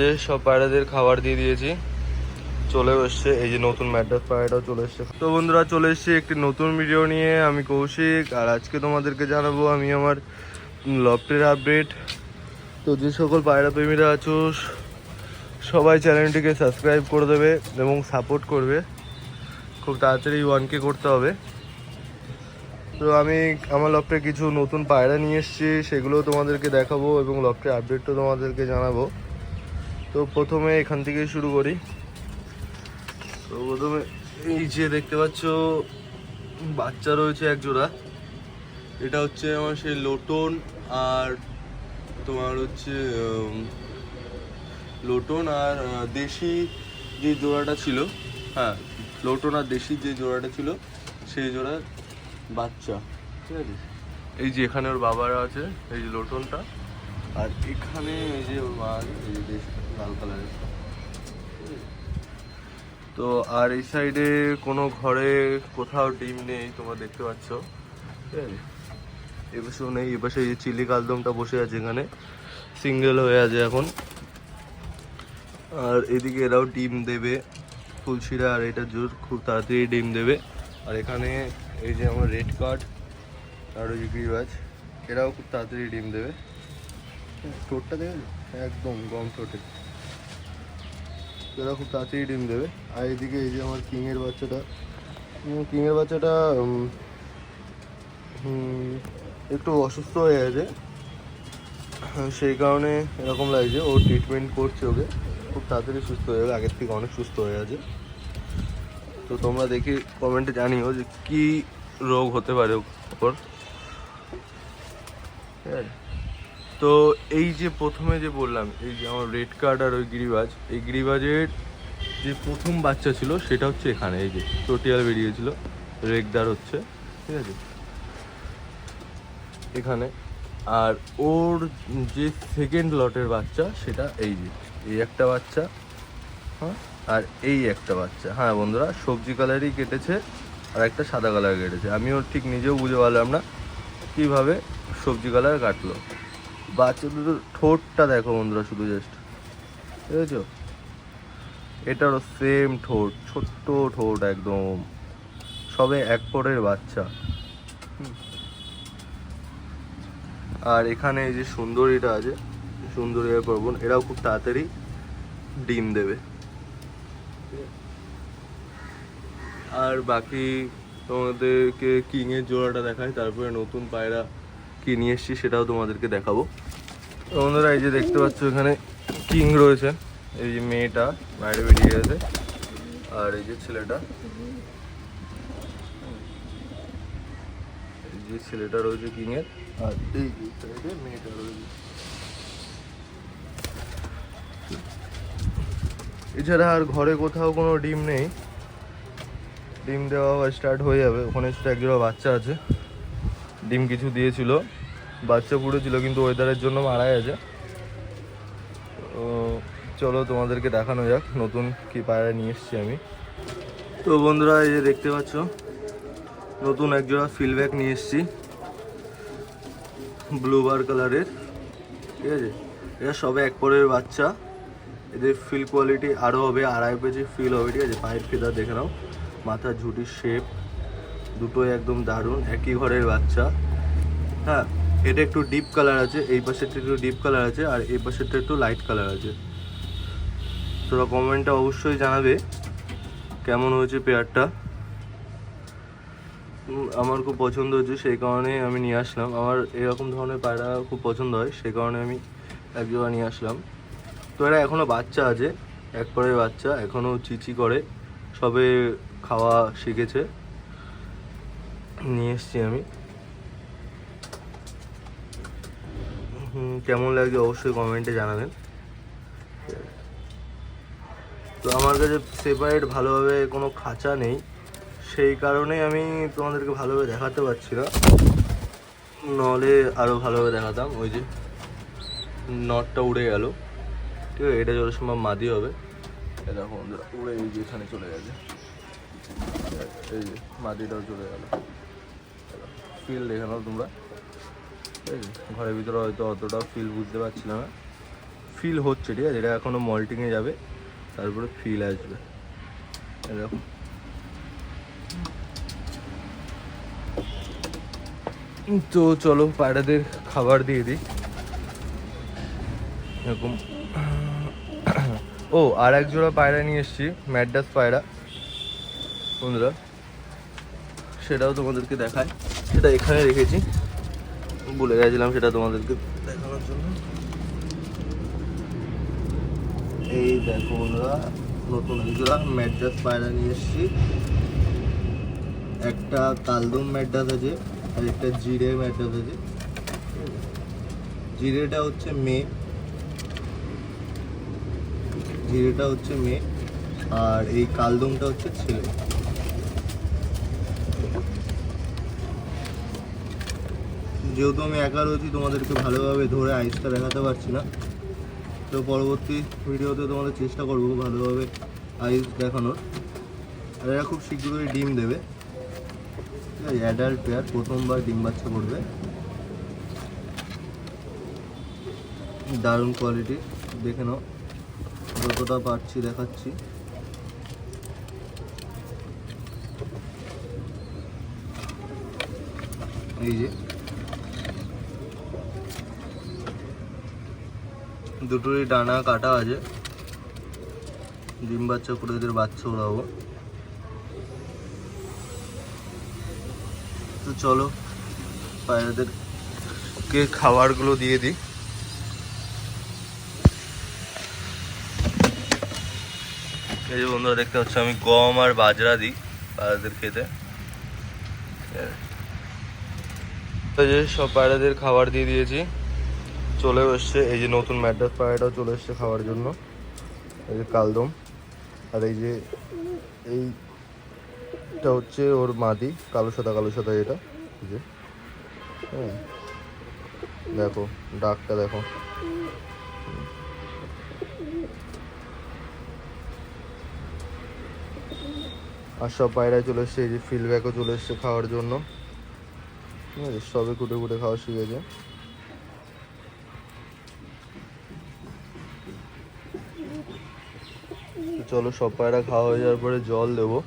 যে সব পায়রাদের খাবার দিয়ে দিয়েছি, চলে এসছে। এই যে নতুন ম্যাড্রাস পায়রাটাও চলে এসছে। তো বন্ধুরা, চলে এসছে একটি নতুন ভিডিও নিয়ে। আমি কৌশিক, আর আজকে তোমাদেরকে জানাবো আমি আমার লফটের আপডেট। তো যে সকল পায়রা প্রেমীরা আছো সবাই চ্যানেলটিকে সাবস্ক্রাইব করে দেবে এবং সাপোর্ট করবে। খুব তাড়াতাড়ি 1K করতে হবে। তো আমি আমার লফটে কিছু নতুন পায়রা নিয়ে এসেছি, সেগুলোও তোমাদেরকে দেখাবো এবং লফটের আপডেটটাও তোমাদেরকে জানাবো। তো প্রথমে এখান থেকেই শুরু করি। তো প্রথমে এই যে দেখতে পাচ্ছ বাচ্চা রয়েছে এক জোড়া। এটা হচ্ছে আমার সেই লোটন, আর তোমার হচ্ছে লোটন আর দেশি যে জোড়াটা ছিল, হ্যাঁ লোটন আর দেশি যে জোড়াটা ছিল সেই জোড়ার বাচ্চা, ঠিক আছে। এই যে এখানে ওর বাবারা আছে, এই যে লোটনটা, আর এখানে এই যে ওর মা আছে, এই যে দেশি লাল কালারের। তো আর এই সাইডে কোনো ঘরে কোথাও ডিম নেই, তোমরা দেখতে পাচ্ছ, ঠিক আছে। এপাশেও নেই, এপাশে এই যে চিলি কালদমটা বসে আছে এখানে, সিঙ্গেল হয়ে আছে এখন। আর এদিকে এরাও ডিম দেবে, ফুলশিরা আর এটা জোর খুব তাড়াতাড়ি ডিম দেবে। আর এখানে এই যে আমার রেড কার্ড আর ওই যে গ্রিবাজ, এরাও খুব তাড়াতাড়ি ডিম দেবে। ঠোঁটটা দেখে একদম গম ঠোঁটে, এরা খুব তাড়াতাড়ি ডিম দেবে। আর এদিকে এই যে আমার কিংয়ের বাচ্চাটা একটু অসুস্থ হয়ে গেছে, সেই কারণে এরকম লাগছে। ও ট্রিটমেন্ট করছে, ওকে খুব তাড়াতাড়ি সুস্থ হয়ে যাবে, আগের থেকে অনেক সুস্থ হয়ে গেছে। তো তোমরা দেখি কমেন্টে জানিও যে কী রোগ হতে পারে ওর, ঠিক আছে। তো এই যে প্রথমে যে বললাম, এই যে আমার রেড কার্ড আর ওই গিরিবাজ, এই গিরিবাজের যে প্রথম বাচ্চা ছিল সেটা হচ্ছে এখানে, এই যে চটিয়াল বেরিয়েছিল, রেগদার হচ্ছে, ঠিক আছে, এখানে। আর ওর যে সেকেন্ড লটের বাচ্চা সেটা এই যে এই একটা বাচ্চা, হ্যাঁ, আর এই একটা বাচ্চা। হ্যাঁ বন্ধুরা, সবজি কালারই কেটেছে আর একটা সাদা কালার কেটেছে। আমিও ঠিক নিজেও বুঝে পারলাম না কীভাবে সবজি কালার কাটলো। বাচ্চা দুটো ঠোঁটটা দেখো বন্ধুরা, শুধু জাস্ট বুঝেছো, এটারও সেম ঠোঁট, ছোট্ট ঠোঁট একদম, সবে এক পরের বাচ্চা। আর এখানে এই যে সুন্দরীটা আছে, সুন্দরী আর করবন, এরাও খুব তাড়াতাড়ি ডিম দেবে। আর বাকি তোমাদেরকে কিংয়ের জোড়াটা দেখাই, তারপরে নতুন পায়রা কি নিয়ে এসছি সেটাও তোমাদেরকে দেখাবো। বন্ধুরা, এই যে দেখতে পাচ্ছ এখানে কিং রয়েছে, এই যে মেয়েটা বাইরে বেরিয়ে গেছে, আর এই যে ছেলেটা, এই যে ছেলেটা রয়েছে কিংয়ের, আর এই যে মেয়েটা রয়েছে। এছাড়া আর ঘরে কোথাও কোনো ডিম নেই, ডিম দেওয়া স্টার্ট হয়ে যাবে। ওখানে এক জোড়া বাচ্চা আছে, ডিম কিছু দিয়েছিল, বাচ্চা পুড়েছিল কিন্তু ওয়েদারের জন্য মারা গেছে। তো চলো তোমাদেরকে দেখানো যাক নতুন কি পায়রা নিয়ে এসছি আমি। তো বন্ধুরা, এই যে দেখতে পাচ্ছ নতুন এক জোড়া ফিলব্যাক নিয়ে এসছি, ব্লুবার কালারের, ঠিক আছে। এরা সবে এক পরের বাচ্চা, এদের ফিল কোয়ালিটি আরও হবে, 2.5 পেজি ফিল হবে, ঠিক আছে। পায়ের ফেদার দেখে নাও, মাথার ঝুটির শেপ দুটোই একদম দারুণ, একই ঘরের বাচ্চা। হ্যাঁ, এটা একটু ডিপ কালার আছে, এই পাশেরটা একটু ডিপ কালার আছে, আর এই পাশেরটা একটু লাইট কালার আছে। তোরা কমেন্টটা অবশ্যই জানাবে কেমন হয়েছে পেয়ারটা। আমার খুব পছন্দ হয়েছে, সেই কারণে আমি নিয়ে আসলাম। আমার এরকম ধরনের পায়রা খুব পছন্দ হয়, সেই কারণে আমি এক জোড়া নিয়ে আসলাম। তো এরা এখনও বাচ্চা আছে, এক পরের বাচ্চা, এখনও চিচি করে, সবে খাওয়া শিখেছে, নিয়ে এসছি আমি। কেমন লাগছে অবশ্যই কমেন্টে জানাবেন। তো আমার কাছে সেপারেট ভালোভাবে কোনো খাঁচা নেই, সেই কারণেই আমি তোমাদেরকে ভালোভাবে দেখাতে পারছি না, নাহলে আরও ভালোভাবে দেখাতাম। ওই যে নটটা উড়ে গেল, ঠিক আছে, এটা যত সম্ভব মাদি হবে। দেখো বন্ধুরা, উড়ে এই যে এখানে চলে গেছে, এই যে মাদিটাও চলে গেল। ফিল দেখে নাও তোমরা, ঠিক আছে। ঘরের ভিতরে হয়তো অতটা ফিল বুঝতে পারছিল না, ফিল হচ্ছে, ঠিক আছে, এটা এখনো মল্টিংয়ে যাবে, তারপরে ফিল আসবে। এরকম তো চলো পায়রাদের খাবার দিয়ে দিই এরকম। ও আর এক জোড়া পায়রা নিয়ে এসেছি, ম্যাড্রাস পায়রা বন্ধুরা, সেটাও তোমাদেরকে দেখায়। সেটা এখানে রেখেছি, ভুলে গেছিলাম সেটা তোমাদেরকে দেখানোর জন্য। এই দেখো বন্ধুরা, নতুন এক জোড়া ম্যাড্রাস পায়রা নিয়ে এসেছি। একটা কালদম ম্যাড্রাস আছে আর একটা জিরে ম্যাড্রাস আছে। জিরেটা হচ্ছে মেয়ে, জিরেটা হচ্ছে মেয়ে, আর এই কালদমটা হচ্ছে ছেলে। যেহেতু আমি একা রয়েছি, তোমাদেরকে ভালোভাবে ধরে আইসটা দেখাতে পারছি না, তো পরবর্তী ভিডিওতে তোমাদের চেষ্টা করবো ভালোভাবে আইস দেখানোর। আর এরা খুব শীঘ্রই ডিম দেবে, ঠিক আছে, অ্যাডাল্ট পেয়ার, প্রথমবার ডিম বাচ্চা করবে। দারুণ কোয়ালিটি, দেখে নাও, যতটা পারছি দেখাচ্ছি। এই যে দুটোরই ডানা কাটা আছে, ডিম বাচ্চা করে এদের বাচ্চা ওড়াবো। তো চলো পায়রাদেরকে খাবারগুলো দিয়ে দিই। এই যে বন্ধুরা দেখতে পাচ্ছ, আমি গম আর বাজরা দিই পায়রাদের খেতে। এই যে সব পায়রাদের খাবার দিয়ে দিয়েছি, চলে এসছে। এই যে নতুন ম্যাড্রাস পায়রাটাও চলে এসছে খাওয়ার জন্য। এই যে কালদম, আর এই যে এইটা হচ্ছে ওর মাদি, কালো সাদা এটা। এই যে হ্যাঁ, দেখো ডাকটা দেখো। আর সব পায়রায় চলে এসছে। এই যে ফিল্ডব্যাকও চলে এসছে খাওয়ার জন্য, ঠিক আছে, সবে কুটে কুটে খাওয়া শিখেছে। চলো সব পায়রা খাওয়া হয়ে যাওয়ার পরে জল দেবো।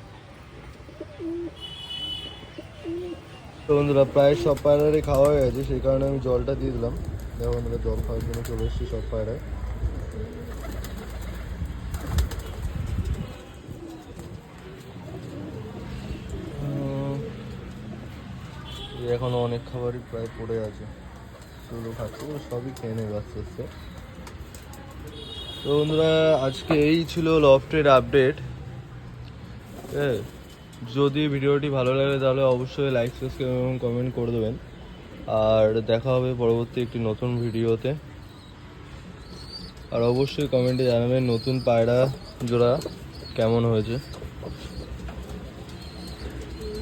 তো বন্ধুরা প্রায় সব পায়রারই খাওয়া হয়ে গেছে, সেই কারণে আমি জলটা দিয়ে দিলাম। দেখো বন্ধুরা, জল খাওয়ার জন্য চলে এসছি সব পায়রায়। এখনো অনেক খাবারই প্রায় পড়ে আছে, সেগুলো খাচ্ছে, সবই খেয়ে নেবে আস্তে আস্তে। তো বন্ধুরা আজকে এই ছিল লফটের আপডেট। যদি ভিডিওটি ভালো লাগে তাহলে অবশ্যই লাইক, সাবস্ক্রাইব এবং কমেন্ট করে দেবেন। আর দেখা হবে পরবর্তী একটি নতুন ভিডিওতে। আর অবশ্যই কমেন্টে জানাবেন নতুন পায়রা জোড়া কেমন হয়েছে।